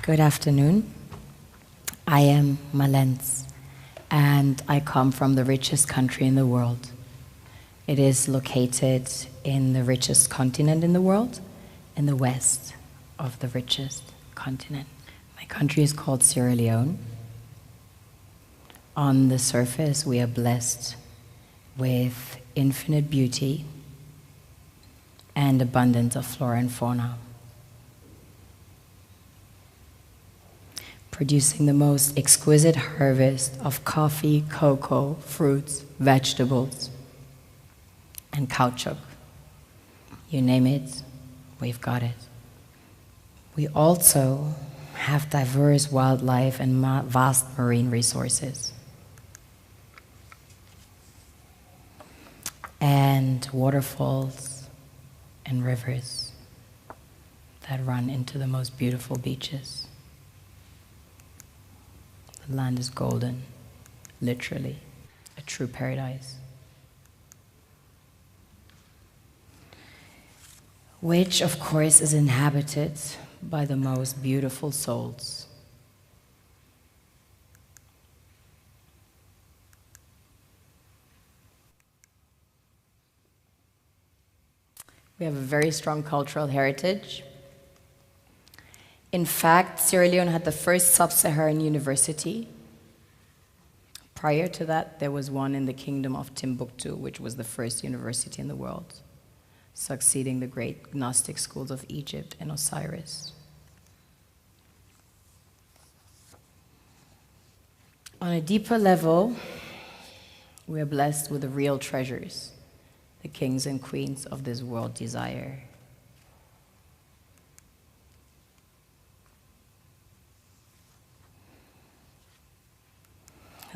Good afternoon. I am Malens, and I come from the richest country in the world. It is located in the richest continent in the world, in the west of the richest continent. My country is called Sierra Leone. On the surface, we are blessed with infinite beauty and abundance of flora and fauna, producing the most exquisite harvest of coffee, cocoa, fruits, vegetables, and caoutchouc. You name it, we've got it. We also have diverse wildlife and vast marine resources, and waterfalls and rivers that run into the most beautiful beaches. The land is golden, literally, a true paradise. Which, of course, is inhabited by the most beautiful souls. We have a very strong cultural heritage. In fact, Sierra Leone had the first sub-Saharan university. Prior to that, there was one in the kingdom of Timbuktu, which was the first university in the world, succeeding the great Gnostic schools of Egypt and Osiris. On a deeper level, we are blessed with the real treasures the kings and queens of this world desire.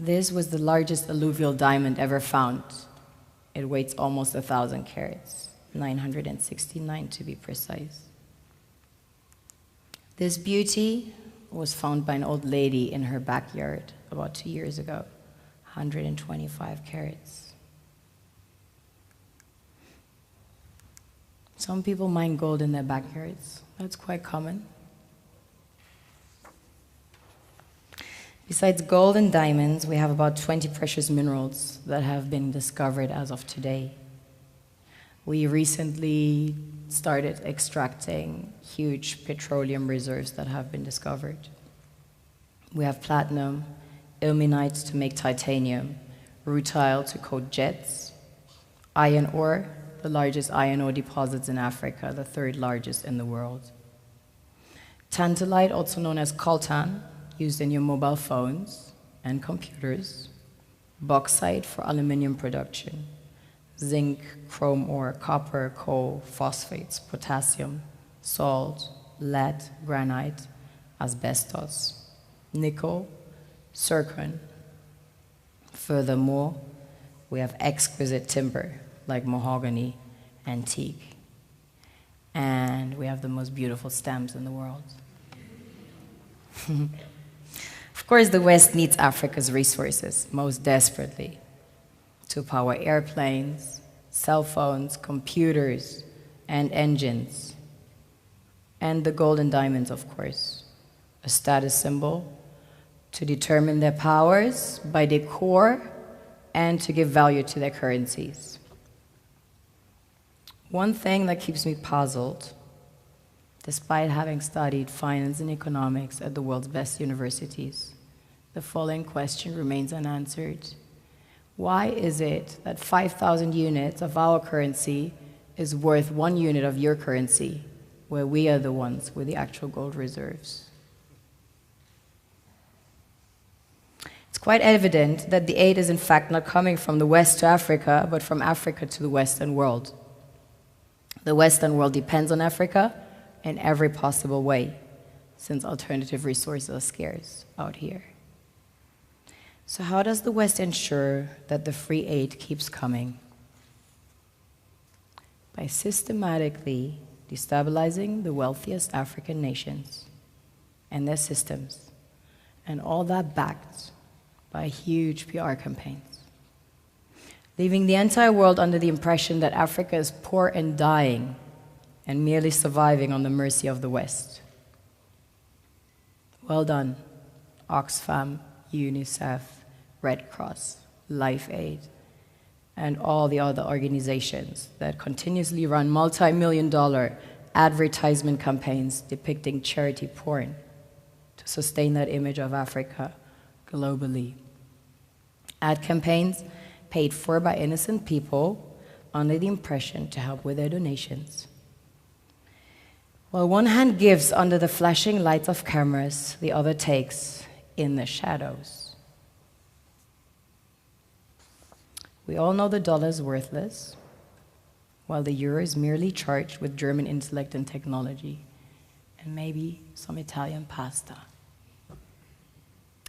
This was the largest alluvial diamond ever found. It weighs almost 1,000 carats, 969 to be precise. This beauty was found by an old lady in her backyard about 2 years ago, 125 carats. Some people mine gold in their backyards. That's quite common. Besides gold and diamonds, we have about 20 precious minerals that have been discovered as of today. We recently started extracting huge petroleum reserves that have been discovered. We have platinum, ilmenite to make titanium, rutile to coat jets, iron ore, the largest iron ore deposits in Africa, the third largest in the world. Tantalite, also known as coltan, used in your mobile phones and computers. Bauxite for aluminum production. Zinc, chrome ore, copper, coal, phosphates, potassium, salt, lead, granite, asbestos, nickel, zircon. Furthermore, we have exquisite timber like mahogany, antique. And we have the most beautiful stamps in the world. Of course, the West needs Africa's resources most desperately to power airplanes, cell phones, computers, and engines. And the gold and diamonds, of course, a status symbol to determine their powers by their core and to give value to their currencies. One thing that keeps me puzzled, despite having studied finance and economics at the world's best universities, the following question remains unanswered. Why is it that 5,000 units of our currency is worth 1 unit of your currency, where we are the ones with the actual gold reserves? It's quite evident that the aid is in fact not coming from the West to Africa, but from Africa to the Western world. The Western world depends on Africa in every possible way, since alternative resources are scarce out here. So how does the West ensure that the free aid keeps coming? By systematically destabilizing the wealthiest African nations and their systems, and all that backed by huge PR campaigns, leaving the entire world under the impression that Africa is poor and dying and merely surviving on the mercy of the West. Well done, Oxfam, UNICEF, Red Cross, Life Aid, and all the other organizations that continuously run multi-million-dollar advertisement campaigns depicting charity porn to sustain that image of Africa globally. Ad campaigns paid for by innocent people under the impression to help with their donations. While one hand gives under the flashing lights of cameras, the other takes in the shadows. We all know the dollar is worthless, while the euro is merely charged with German intellect and technology, and maybe some Italian pasta.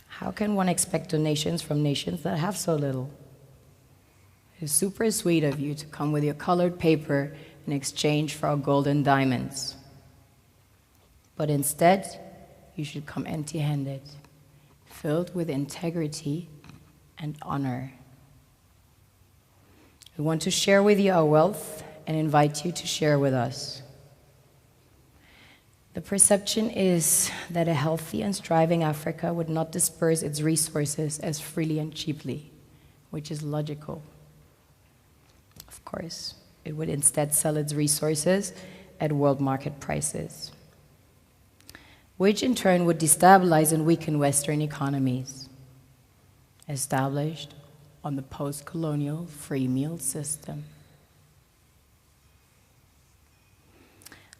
How can one expect donations from nations that have so little? It's super sweet of you to come with your colored paper in exchange for our gold and diamonds. But instead, you should come empty-handed, filled with integrity and honor. We want to share with you our wealth and invite you to share with us. The perception is that a healthy and striving Africa would not disperse its resources as freely and cheaply, which is logical. Of course, it would instead sell its resources at world market prices, which in turn would destabilize and weaken Western economies, established on the post-colonial free meal system.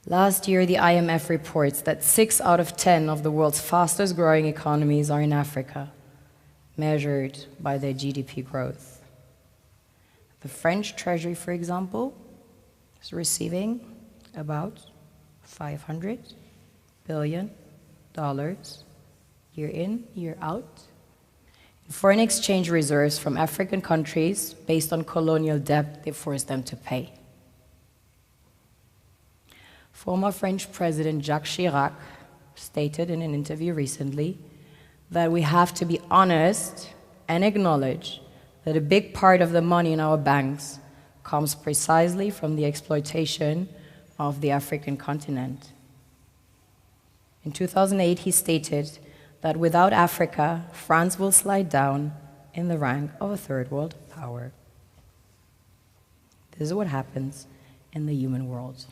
Last year, the IMF reports that 6 out of 10 of the world's fastest growing economies are in Africa, measured by their GDP growth. The French Treasury, for example, is receiving about $500 billion year in, year out, in foreign exchange reserves from African countries based on colonial debt they forced them to pay. Former French President Jacques Chirac stated in an interview recently that we have to be honest and acknowledge that a big part of the money in our banks comes precisely from the exploitation of the African continent. In 2008, he stated that without Africa, France will slide down in the rank of a third world power. This is what happens in the human world,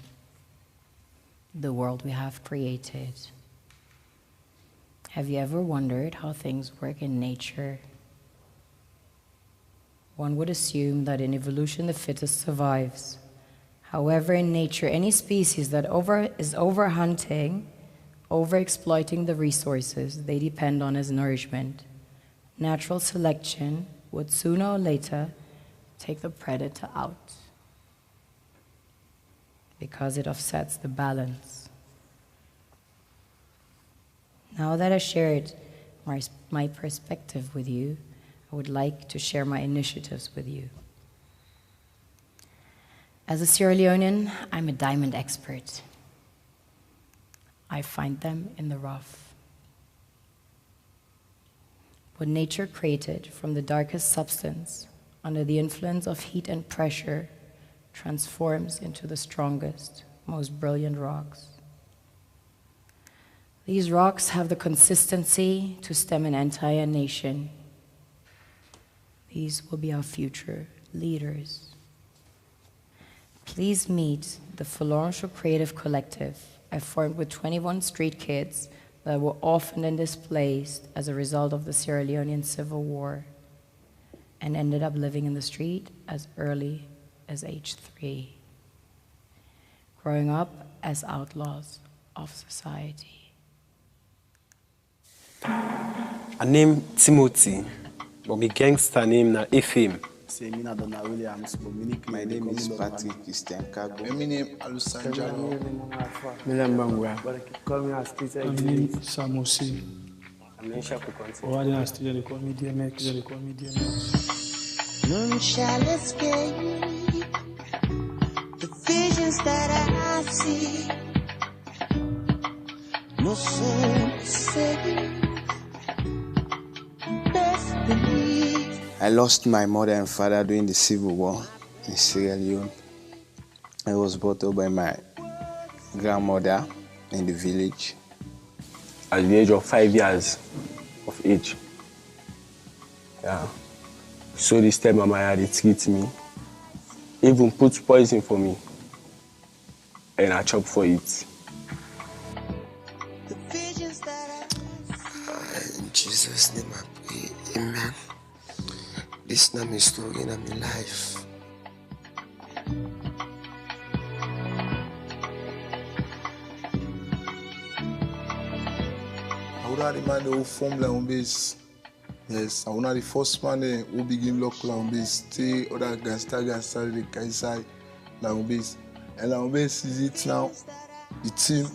the world we have created. Have you ever wondered how things work in nature? One would assume that in evolution the fittest survives. However, in nature, any species that is overhunting, overexploiting the resources they depend on as nourishment, natural selection would sooner or later take the predator out because it offsets the balance. Now that I shared my perspective with you, I would like to share my initiatives with you. As a Sierra Leonean, I'm a diamond expert. I find them in the rough. What nature created from the darkest substance, under the influence of heat and pressure, transforms into the strongest, most brilliant rocks. These rocks have the consistency to stem an entire nation. These will be our future leaders. Please meet the Phalange Creative Collective I formed with 21 street kids that were orphaned and displaced as a result of the Sierra Leonean Civil War and ended up living in the street as early as age 3, growing up as outlaws of society. I name Timothy, but my gangster name na Ephim. My name is Patrick Christian Kago. My name is Alusanjalo. Call me Samusi. They call me DMX. None shall escape the visions that I see. No soul saved. Best believe. I lost my mother and father during the Civil War in Sierra Leone. I was brought up by my grandmother in the village. at the age of 5 years of age. Yeah. So this time Mama had treat me, even put poison for me, and I chop for it. The visions that In Jesus' name I pray, amen. This is not my story, not my life. I would not the man who formed la base. Yes, I would not the first man who begin lock la base. Stay other gangster the Kaisai la base. And la base is it now. The team,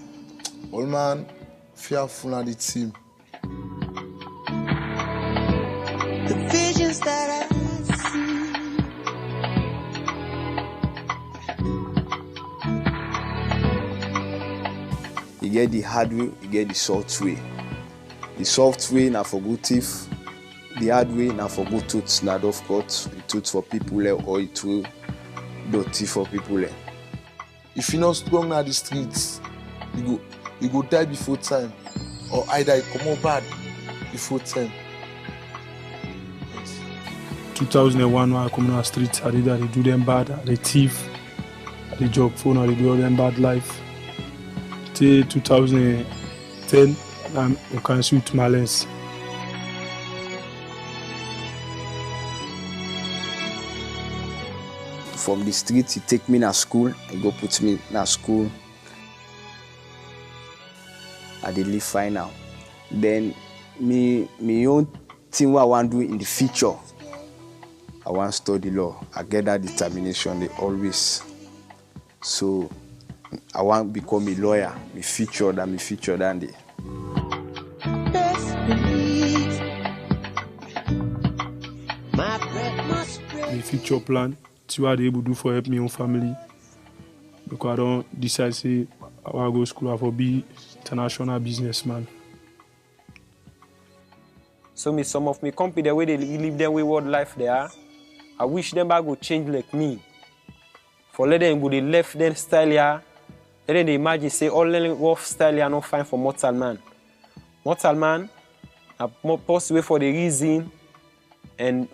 all man fearful of the team. the visions that I see. You get the hard way, you get the soft way. The soft way na for good thief. The hard way na for good tooth. Not of course, the tooth for people or it will dirty for people. If you're not strong na the streets, you go die before time. Or either you come out bad before time. 2001 when I come on the streets, I did do them bad, I thief, I job phone, I do all them bad life. Till 2010, I can shoot my lens. From the street, he take me to school, he go put me in school. I did live fine now. Then me own thing what I want to do in the future. I want to study law. I get that determination they always. So I want to become a lawyer. Me future than the. Best believe my breath must break. My future plan, see what I able to do for help me own family. Because I don't decide say I want to go to school, I want to be international businessman. So me some of me company the way they live their wayward life there, I wish them back go change like me. For let them go they left them style here, and then they imagine say all the rough style here not fine for mortal man. Mortal man, I more possible for the reason and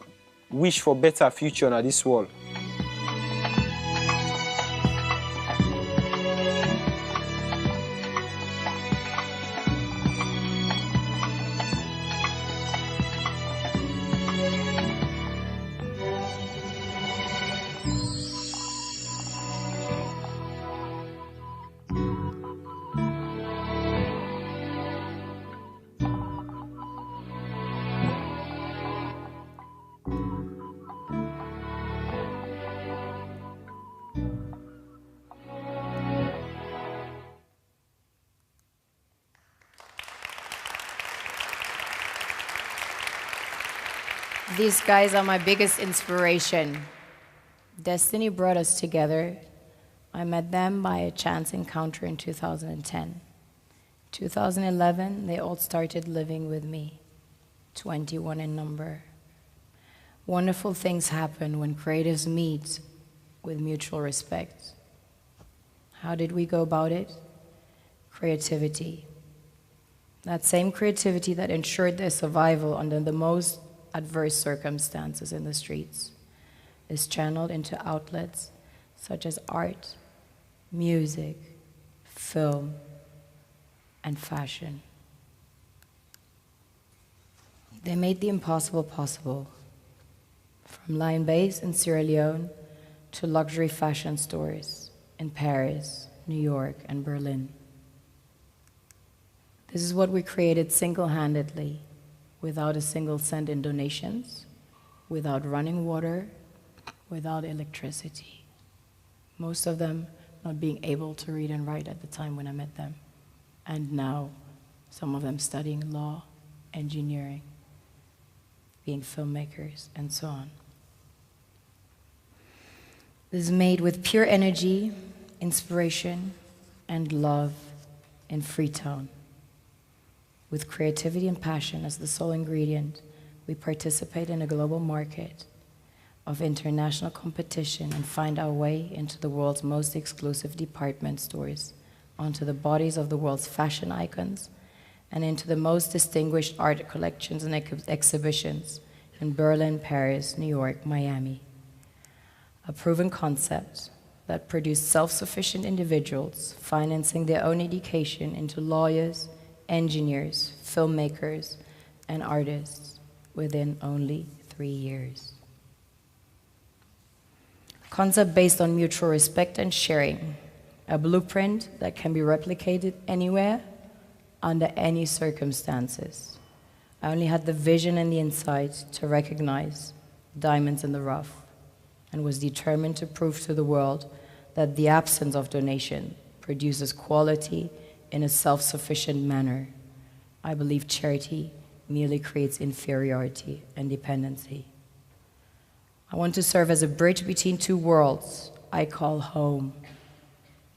wish for better future in this world. These guys are my biggest inspiration. Destiny brought us together. I met them by a chance encounter in 2010. 2011, they all started living with me, 21 in number. Wonderful things happen when creatives meet with mutual respect. How did we go about it? Creativity. That same creativity that ensured their survival under the most adverse circumstances in the streets is channeled into outlets such as art, music, film, and fashion. They made the impossible possible, from line base in Sierra Leone to luxury fashion stores in Paris, New York, and Berlin. This is what we created single-handedly, without a single cent in donations, without running water, without electricity. Most of them not being able to read and write at the time when I met them. And now, some of them studying law, engineering, being filmmakers, and so on. This is made with pure energy, inspiration, and love in Freetown. With creativity and passion as the sole ingredient, we participate in a global market of international competition and find our way into the world's most exclusive department stores, onto the bodies of the world's fashion icons, and into the most distinguished art collections and exhibitions in Berlin, Paris, New York, Miami. A proven concept that produced self-sufficient individuals financing their own education into lawyers, engineers, filmmakers, and artists within only 3 years. A concept based on mutual respect and sharing, a blueprint that can be replicated anywhere, under any circumstances. I only had the vision and the insight to recognize diamonds in the rough, and was determined to prove to the world that the absence of donation produces quality in a self-sufficient manner. I believe charity merely creates inferiority and dependency. I want to serve as a bridge between two worlds I call home,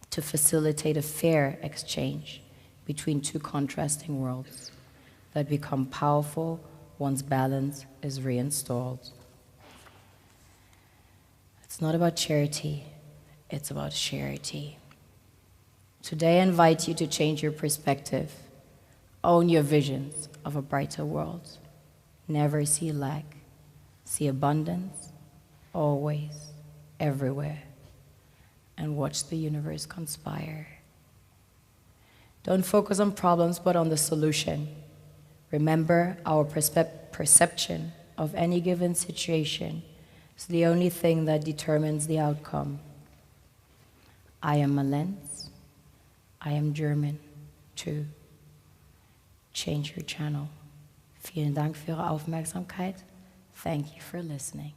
to facilitate a fair exchange between two contrasting worlds that become powerful once balance is reinstalled. It's not about charity, it's about charity. Today I invite you to change your perspective, own your visions of a brighter world. Never see lack, see abundance, always, everywhere, and watch the universe conspire. Don't focus on problems, but on the solution. Remember, our perception of any given situation is the only thing that determines the outcome. I am Malens. I am German, too. Change your channel. Vielen Dank für Ihre Aufmerksamkeit. Thank you for listening.